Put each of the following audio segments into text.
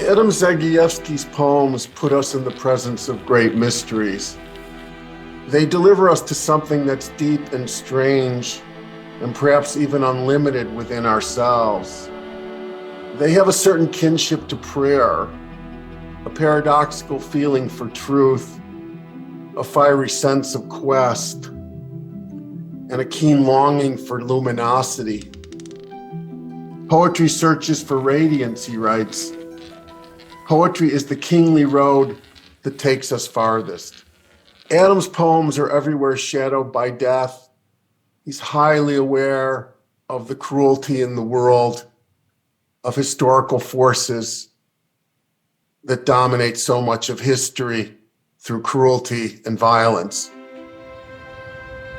Adam Zagajewski's poems put us in the presence of great mysteries. They deliver us to something that's deep and strange, and perhaps even unlimited within ourselves. They have a certain kinship to prayer, a paradoxical feeling for truth, a fiery sense of quest, and a keen longing for luminosity. Poetry searches for radiance, he writes. Poetry is the kingly road that takes us farthest. Adam's poems are everywhere shadowed by death. He's highly aware of the cruelty in the world, of historical forces that dominate so much of history through cruelty and violence.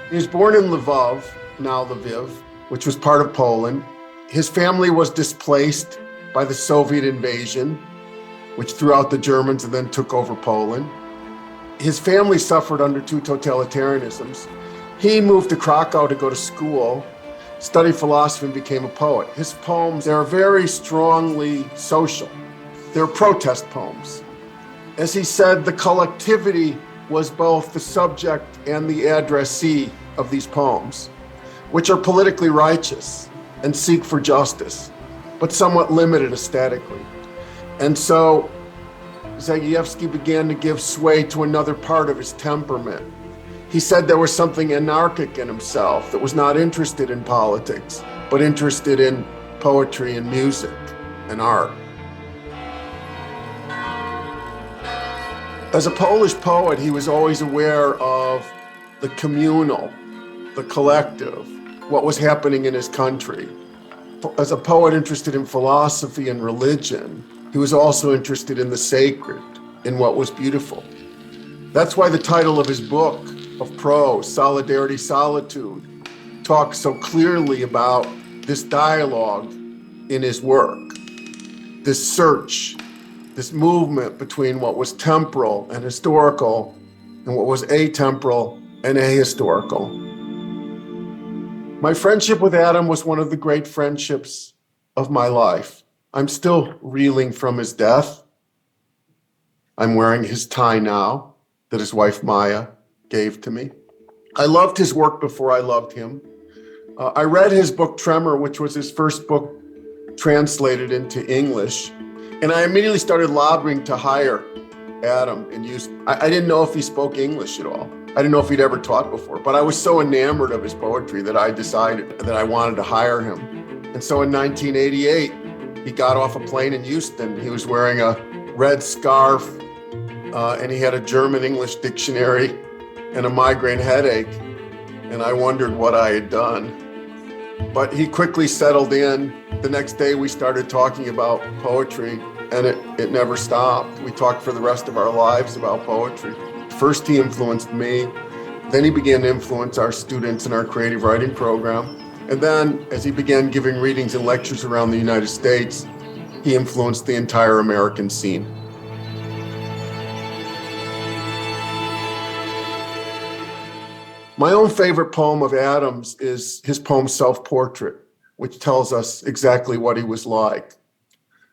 He was born in Lvov, now Lviv, which was part of Poland. His family was displaced by the Soviet invasion, which threw out the Germans and then took over Poland. His family suffered under two totalitarianisms. He moved to Kraków to go to school, studied philosophy, and became a poet. His poems, they're very strongly social. They're protest poems. As he said, the collectivity was both the subject and the addressee of these poems, which are politically righteous and seek for justice, but somewhat limited aesthetically. And so Zagajewski began to give sway to another part of his temperament. He said there was something anarchic in himself that was not interested in politics, but interested in poetry and music and art. As a Polish poet, he was always aware of the communal, the collective, what was happening in his country. As a poet interested in philosophy and religion, he was also interested in the sacred, in what was beautiful. That's why the title of his book of prose, Solidarity, Solitude, talks so clearly about this dialogue in his work, this search, this movement between what was temporal and historical and what was atemporal and ahistorical. My friendship with Adam was one of the great friendships of my life. I'm still reeling from his death. I'm wearing his tie now that his wife Maya gave to me. I loved his work before I loved him. I read his book Tremor, which was his first book translated into English, and I immediately started lobbying to hire Adam and use. I didn't know if he spoke English at all. I didn't know if he'd ever taught before, but I was so enamored of his poetry that I decided that I wanted to hire him. And so in 1988, he got off a plane in Houston. He was wearing a red scarf, and he had a German-English dictionary and a migraine headache, and I wondered what I had done. But he quickly settled in. The next day we started talking about poetry, and it never stopped. We talked for the rest of our lives about poetry. First he influenced me, then he began to influence our students in our creative writing program. And then as he began giving readings and lectures around the United States, he influenced the entire American scene. My own favorite poem of Adam's is his poem Self-Portrait, which tells us exactly what he was like.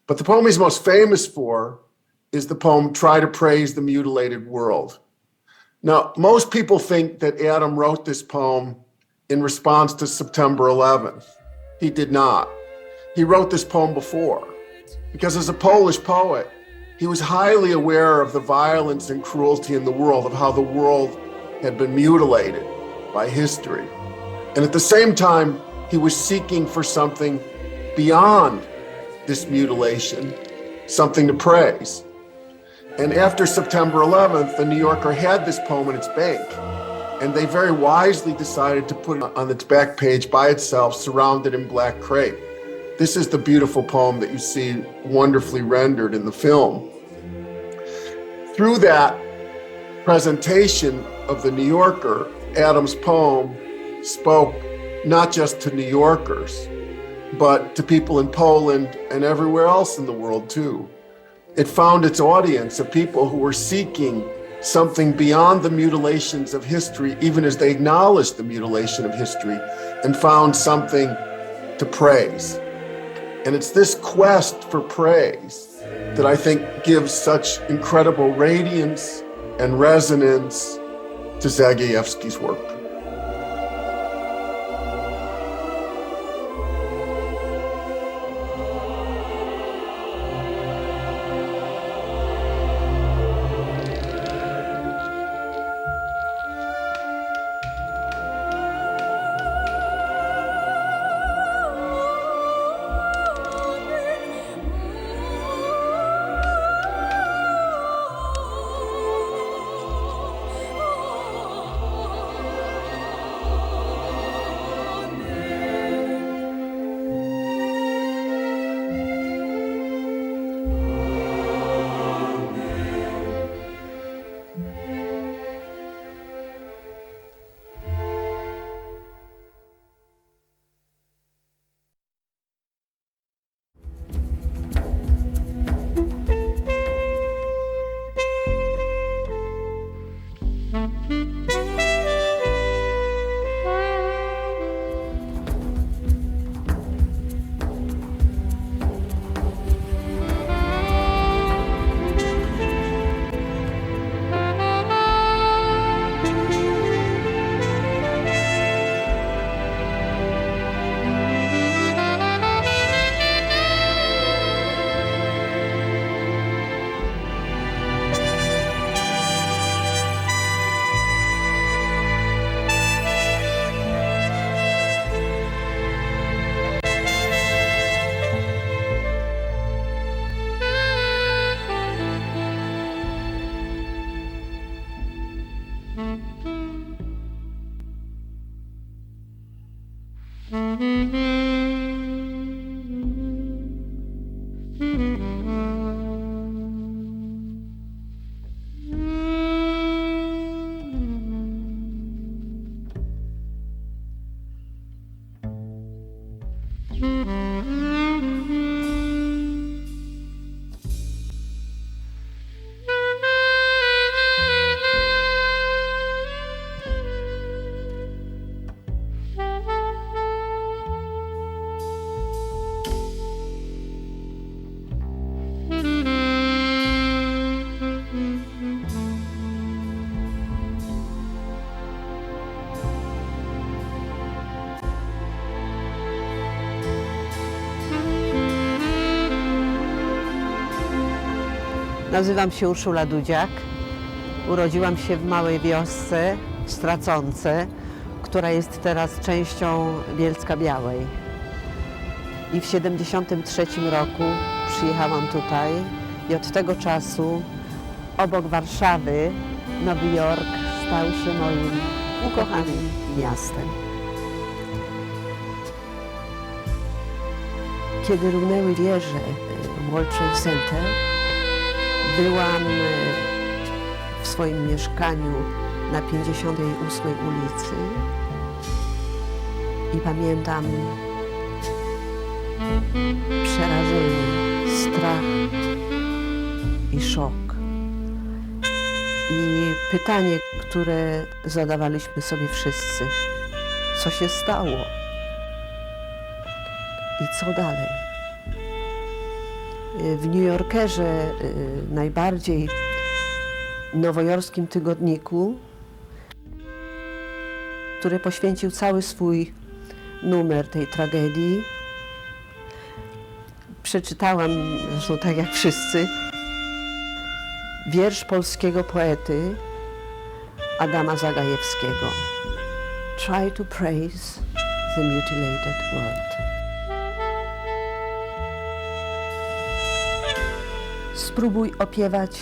But the poem he's most famous for is the poem Try to Praise the Mutilated World. Now, most people think that Adam wrote this poem in response to September 11th. He did not. He wrote this poem before, because as a Polish poet, he was highly aware of the violence and cruelty in the world, of how the world had been mutilated by history. And at the same time, he was seeking for something beyond this mutilation, something to praise. And after September 11th, the New Yorker had this poem in its bank, and they very wisely decided to put it on its back page by itself, surrounded in black crepe. This is the beautiful poem that you see wonderfully rendered in the film. Through that presentation of the New Yorker, Adam's poem spoke not just to New Yorkers, but to people in Poland and everywhere else in the world too. It found its audience of people who were seeking something beyond the mutilations of history, even as they acknowledged the mutilation of history, and found something to praise. And it's this quest for praise that I think gives such incredible radiance and resonance to Zagajewski's work. Nazywam się Urszula Dudziak. Urodziłam się w małej wiosce Straconce, która jest teraz częścią Bielska-Białej. I w 1973 roku przyjechałam tutaj i od tego czasu obok Warszawy Nowy Jork stał się moim ukochanym miastem. Kiedy runęły wieże World Trade Center, byłam w swoim mieszkaniu na 58 ulicy i pamiętam przerażenie, strach i szok. I pytanie, które zadawaliśmy sobie wszyscy: co się stało? I co dalej? W New Yorkerze, najbardziej nowojorskim tygodniku, który poświęcił cały swój numer tej tragedii, przeczytałam, zresztą tak jak wszyscy, wiersz polskiego poety Adama Zagajewskiego. Try to praise the mutilated world. Spróbuj opiewać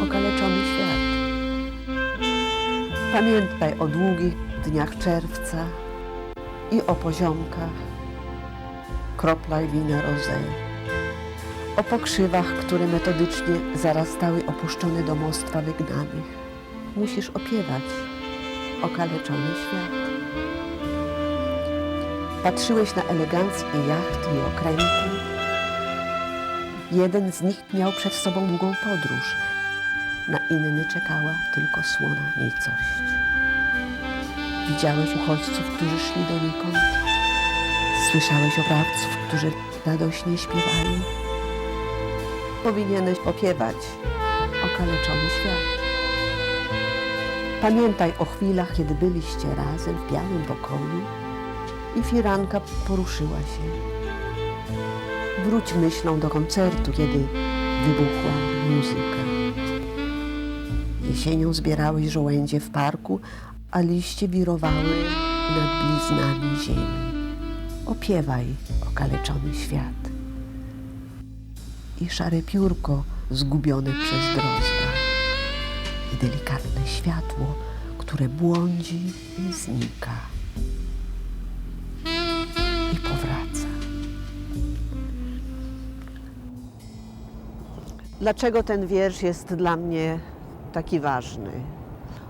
okaleczony świat. Pamiętaj o długich dniach czerwca i o poziomkach, kroplach wina rosé. O pokrzywach, które metodycznie zarastały opuszczone domostwa wygnanych. Musisz opiewać okaleczony świat. Patrzyłeś na eleganckie jachty i okręty. Jeden z nich miał przed sobą długą podróż. Na inny czekała tylko słona nicość. Widziałeś uchodźców, którzy szli donikąd. Słyszałeś oprawców, którzy radośnie śpiewali. Powinieneś opiewać okaleczony świat. Pamiętaj o chwilach, kiedy byliście razem w białym pokoju i firanka poruszyła się. Wróć myślą do koncertu, kiedy wybuchła muzyka. Jesienią zbierałeś żołędzie w parku, a liście wirowały nad bliznami ziemi. Opiewaj okaleczony świat. I szare piórko zgubione przez drozda. I delikatne światło, które błądzi i znika. I powraca. Dlaczego ten wiersz jest dla mnie taki ważny?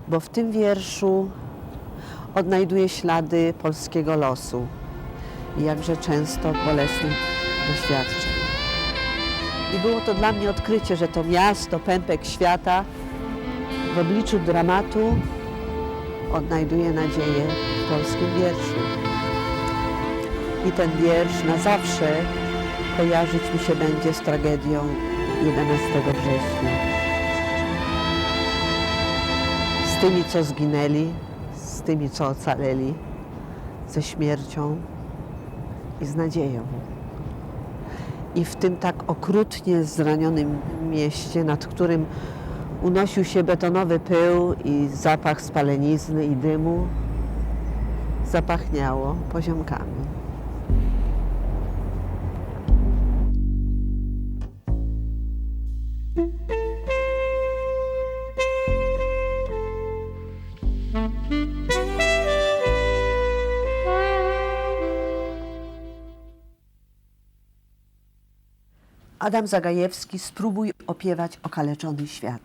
Bo w tym wierszu odnajduję ślady polskiego losu i jakże często bolesnych doświadczeń. I było to dla mnie odkrycie, że to miasto, pępek świata w obliczu dramatu odnajduje nadzieję w polskim wierszu. I ten wiersz na zawsze kojarzyć mi się będzie z tragedią 11 września. Z tymi, co zginęli, z tymi, co ocaleli, ze śmiercią i z nadzieją. I w tym tak okrutnie zranionym mieście, nad którym unosił się betonowy pył i zapach spalenizny i dymu, zapachniało poziomkami. Adam Zagajewski, spróbuj opiewać okaleczony świat.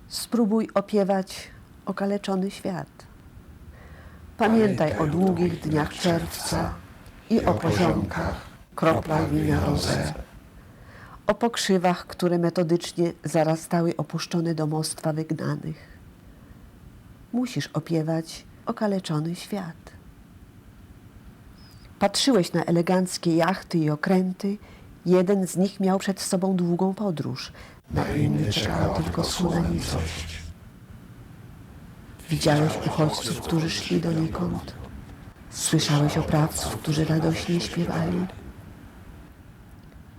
Spróbuj opiewać okaleczony świat. Pamiętaj o długich dniach czerwca i o poziomkach, kroplach wina rosy. O pokrzywach, które metodycznie zarastały opuszczone domostwa wygnanych. Musisz opiewać okaleczony świat. Patrzyłeś na eleganckie jachty i okręty. Jeden z nich miał przed sobą długą podróż. Na inny czekała tylko słona nicość. Widziałeś uchodźców, którzy szli donikąd. Słyszałeś oprawców, którzy radośnie śpiewali.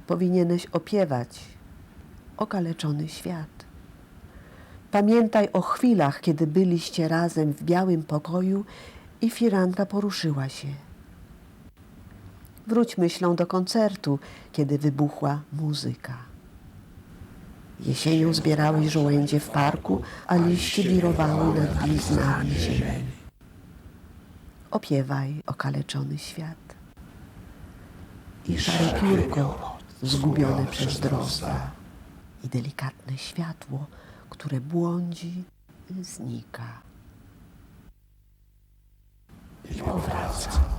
Powinieneś opiewać okaleczony świat. Pamiętaj o chwilach, kiedy byliście razem w białym pokoju i firanka poruszyła się. Wróć myślą do koncertu, kiedy wybuchła muzyka. Jesienią zbierałeś żołędzie w parku, a liście wirowały nad bliznami ziemi. Opiewaj okaleczony świat. I szare piórko zgubione przez drozda. I delikatne światło, które błądzi i znika. I powraca.